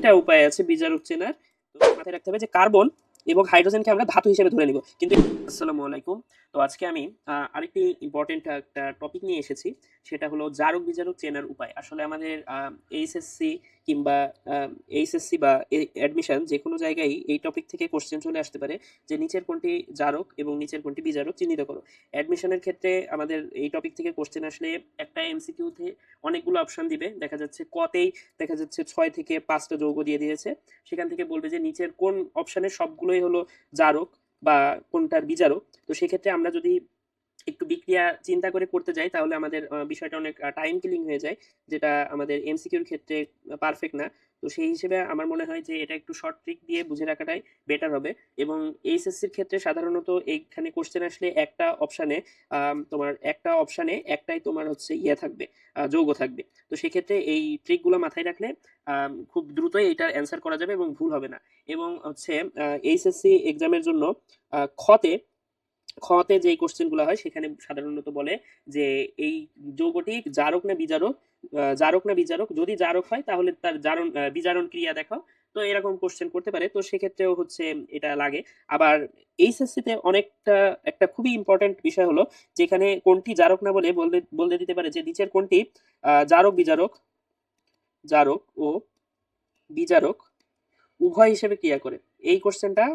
তিনটা উপায় আছে বিজারক চেনার। তো মাথায় রাখতে হবে যে কার্বন এবং হাইড্রোজেনকে আমরা ধাতু হিসেবে ধরে নিব কিন্তু। আসসালামু আলাইকুম। তো আজকে আমি আরেকটি ইম্পর্টেন্ট একটা টপিক নিয়ে এসেছি, সেটা হলো জারক বিজারক চেনার উপায়। আসলে আমাদের এইচএসসি কিংবা এইচএসসি বা অ্যাডমিশন যে কোনো জায়গায় এই টপিক থেকে কোশ্চেন চলে আসতে পারে যে নিচের কোনটি জারক এবং নিচের কোনটি বিজারক চিহ্নিত করো। অ্যাডমিশনের ক্ষেত্রে আমাদের এই টপিক থেকে কোশ্চেন আসলে একটা এমসিকিউতে অনেকগুলো অপশন দিবে, দেখা যাচ্ছে কতেই দেখা যাচ্ছে 6 থেকে 5টা যৌগ দিয়ে দিয়েছে, সেখান থেকে বলবে যে নিচের কোন অপশনের সবগুলোই হলো জারক বা কোনটার বিজারক। তো সেক্ষেত্রে আমরা যদি একটু বিক্রিয়া চিন্তা করে করতে যাই তাহলে আমাদের বিষয়টা অনেক টাইম কিলিং হয়ে যায়, যেটা আমাদের এমসিকিউর ক্ষেত্রে পারফেক্ট না। তো সেই হিসেবে আমার মনে হয় যে এটা একটু শর্ট ট্রিক দিয়ে বুঝে রাখাটাই বেটার হবে। এবং এইচএসসির ক্ষেত্রে সাধারণত এইখানে কোশ্চেন আসলে একটা অপশানে একটাই তোমার হচ্ছে ইয়ে থাকবে, যৌগ থাকবে। তো সেক্ষেত্রে এই ট্রিকগুলো মাথায় রাখলে খুব দ্রুতই এইটার অ্যান্সার করা যাবে এবং ভুল হবে না। এবং হচ্ছে এইচএসসি এক্সামের জন্য খতে খতে যে কোশ্চেনগুলো হয় সেখানে সাধারণত বলে যে এই যৌগটি জারক না বিজারক, জারক না বিজারক, যদি জারক হয় তাহলে তার বিজারণ ক্রিয়া দেখাও। তো এরকম কোশ্চেন করতে পারে, তো সেক্ষেত্রেও হচ্ছে এটা লাগে। আবার এইচএসসি তে অনেকটা একটা খুবই ইম্পর্টেন্ট বিষয় হলো যেখানে কোনটি জারক না বলে বলতে বলতে দিতে পারে যে নিচের কোনটি জারক বিজারক, জারক ও বিজারক উভয় হিসেবে ক্রিয়া করে, এই কোশ্চেনটা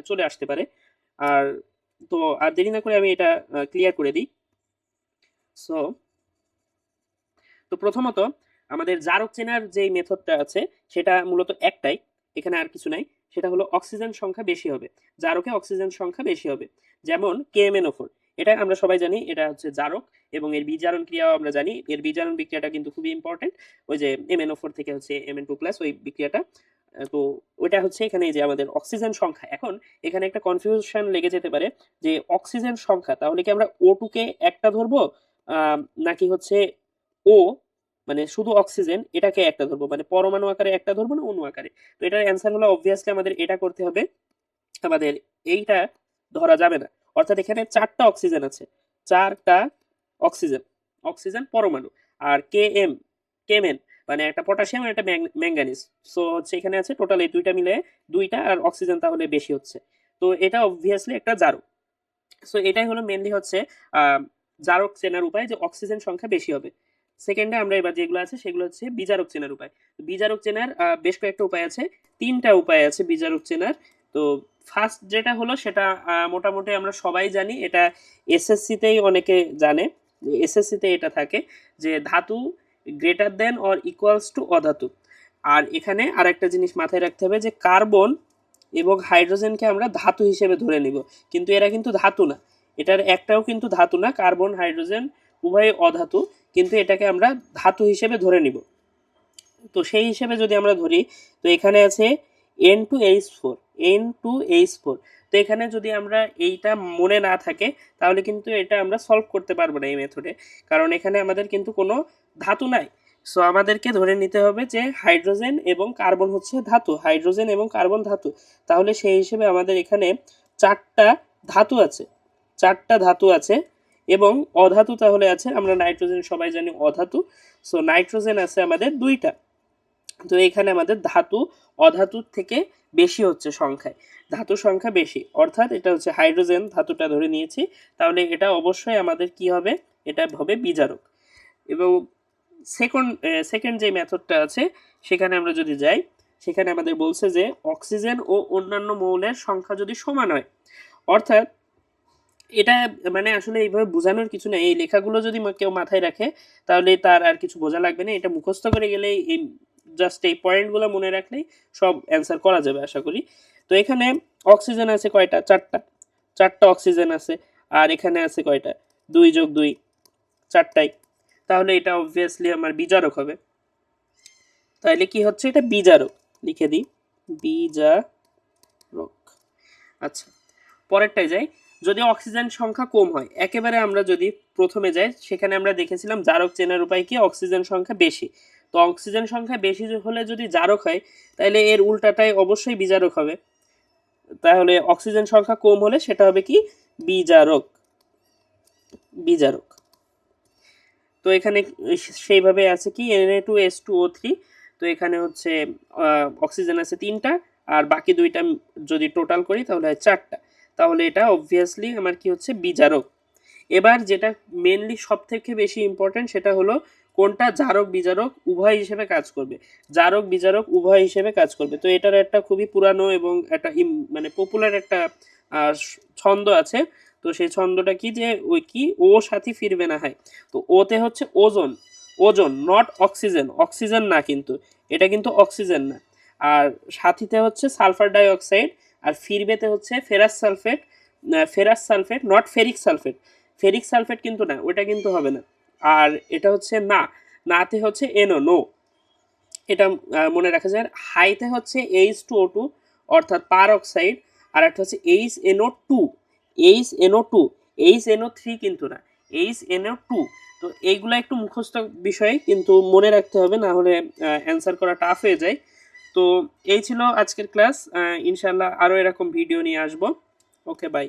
চলে আসতে পারে। আর তো আর দেরি না করে আমি এটা ক্লিয়ার করে দিই। সো তো প্রথমত আমাদের জারক চেনার যে মেথডটা আছে সেটা মূলত একটাই, এখানে আর কিছু নাই। সেটা হলো অক্সিজেন সংখ্যা বেশি হবে, জারকে অক্সিজেন সংখ্যা বেশি হবে। যেমন KMnO4, এটা আমরা সবাই জানি এটা হচ্ছে জারক, এবং এর বিজারণ ক্রিয়াও আমরা জানি, এর বিজারণ বিক্রিয়াটা কিন্তু খুবই ইম্পর্টেন্ট। ওই যে MnO4 থেকে হচ্ছে Mn2+ ওই বিক্রিয়াটা। তো ওইটা হচ্ছে এখানে যে আমাদের অক্সিজেন সংখ্যা। এখন এখানে একটা কনফিউশন লেগে যেতে পারে যে অক্সিজেন সংখ্যা তাহলে কি আমরা O2 কে একটা ধরবো, নাকি হচ্ছে ও মানে শুধু অক্সিজেন এটাকে একটা ধরবো, মানে পরমাণু আকারে একটা ধরবো না অণু আকারে। তো এটার অ্যান্সার হলো অবভিয়াসলি আমাদের এটা করতে হবে, আমাদের এইটা ধরা যাবে না। অর্থাৎ এখানে 4টা অক্সিজেন আছে, 4টা অক্সিজেন, অক্সিজেন পরমাণু। আর কেমেন মানে একটা পটাশিয়াম আর একটা ম্যাঙ্গানিজ। সো হচ্ছে এখানে আছে টোটাল এই দুইটা মিলে 2টা, আর অক্সিজেন তাহলে বেশি হচ্ছে। তো এটা অবভিয়াসলি একটা জারক। সো এটাই হলো মেনলি হচ্ছে জারক চেনার উপায়, যে অক্সিজেন সংখ্যা বেশি হবে। সেকেন্ডে আমরা এবার যেগুলো আছে সেগুলো হচ্ছে বিজারক চেনার উপায়। বিজারক চেনার বেশ কয়েকটা উপায় আছে, 3টা উপায় আছে বিজারক চেনার। তো ফার্স্ট যেটা হলো সেটা মোটামুটি আমরা সবাই জানি, এটা এসএসসিতেই অনেকে জানে, এসএসসিতে এটা থাকে যে ধাতু greater than or equals to অধাতু। আর এখানে আর একটা জিনিস মাথায় রাখতে হবে যে কার্বন এবং হাইড্রোজেনকে আমরা ধাতু হিসেবে ধরে নিব, কিন্তু এরা কিন্তু ধাতু না, এটার একটাও কিন্তু ধাতু না, কার্বন হাইড্রোজেন উভয় অধাতু, কিন্তু এটাকে আমরা ধাতু হিসেবে ধরে নিব। তো সেই হিসেবে যদি আমরা ধরি, তো এখানে আছে N2H4, N2H4। তো এখানে যদি আমরা এইটা মনে না থাকে তাহলে কিন্তু এটা আমরা সলভ করতে পারবো না এই মেথডে, কারণ এখানে আমাদের কিন্তু কোনো ধাতু নাই। সো আমাদেরকে ধরে নিতে হবে যে হাইড্রোজেন এবং কার্বন হচ্ছে ধাতু, হাইড্রোজেন এবং কার্বন ধাতু। তাহলে সেই হিসেবে আমাদের এখানে 4টা ধাতু আছে, 4টা ধাতু আছে। এবং অধাতু তাহলে আছে, আমরা নাইট্রোজেন সবাই জানি অধাতু। সো নাইট্রোজেন আছে আমাদের 2টা। তো এখানে আমাদের ধাতু অধাতুর থেকে বেশি হচ্ছে সংখ্যায়, ধাতুর সংখ্যা বেশি, অর্থাৎ এটা হচ্ছে হাইড্রোজেন ধাতুটা ধরে নিয়েছি। তাহলে এটা অবশ্যই আমাদের কি হবে, এটা হবে বিজারক। এবং সেকেন্ড যে মেথডটা আছে সেখানে আমরা যদি যাই, সেখানে আমাদের বলছে যে অক্সিজেন ও অন্যান্য মৌলের সংখ্যা যদি সমান হয়, অর্থাৎ এটা মানে আসলে এইভাবে বোঝানোর কিছু নেই, এই লেখাগুলো যদি কেউ মাথায় রাখে তাহলে তার আর কিছু বোঝা লাগবে না, এটা মুখস্থ করে গেলেই এই জাস্ট এই পয়েন্টগুলো মনে রাখলেই সব অ্যান্সার করা যাবে আশা করি। তো এখানে অক্সিজেন আছে কয়টা, 4টা, 4টা অক্সিজেন আছে। আর এখানে আছে কয়টা, 2 + 2, 4টাই। তাহলে এটা অবভিয়াসলি আমার বিজারক হবে। তাহলে কি হচ্ছে, এটা বিজারক, লিখে দিই বিজারক। আচ্ছা, পরেরটায় যাই। যদি অক্সিজেন সংখ্যা কম হয়, একেবারে আমরা যদি প্রথমে যাই, সেখানে আমরা দেখেছিলাম জারক চেনার উপায় কি, অক্সিজেন সংখ্যা বেশি। তো অক্সিজেন সংখ্যা বেশি হলে যদি জারক হয় তাহলে এর উল্টাটাই অবশ্যই বিজারক হবে। তাহলে অক্সিজেন সংখ্যা কম হলে সেটা হবে কি, বিজারক, বিজারক। তো এখানে সেইভাবে আছে কি Na2H2O3। তো এখানে হচ্ছে অক্সিজেন আছে 3টা, আর বাকি 2টা যদি টোটাল করি তাহলে হয় 4টা। তাহলে এটা অবভিয়াসলি আমার কি হচ্ছে বিজারক। এবার যেটা মেনলি সব থেকে বেশি ইম্পর্টেন্ট সেটা হলো কোনটা জারক বিজারক উভয় হিসেবে কাজ করবে। জারক বিজারক উভয় হিসেবে কাজ করবে। তো এটার একটা খুবই পুরানো এবং একটা মানে পপুলার একটা ছন্দ আছে। তো সেই ছন্দটা কি যে ওই কি ও সাথী ফিরবে না হয়। তো ওতে হচ্ছে ওজন, ওজন নট অক্সিজেন, অক্সিজেন না কিন্তু, এটা কিন্তু অক্সিজেন না। আর সাথীতে হচ্ছে সালফার ডাই অক্সাইড, আর ফিরবেতে হচ্ছে ferrous sulphate, ferrous sulphate not ferric sulphate, ferric sulphate কিন্তু না, ওটা কিন্তু হবে না। আর এটা হচ্ছে না, নাতে হচ্ছে এনো, নো, এটা মনে রাখা যায়। হাইতে হচ্ছে H2O2 অর্থাৎ পার অক্সাইড, আর একটা হচ্ছে HNO2, HNO2, HNO3 কিন্তু না, HNO2। তো এইগুলো একটু মুখস্থ বিষয়, কিন্তু মনে রাখতে হবে, না হলে অ্যান্সার করা টাফ হয়ে যায়। তো এই ছিল আজকের ক্লাস। ইনশাল্লাহ আরও এরকম ভিডিও নিয়ে আসবো। ওকে, বাই।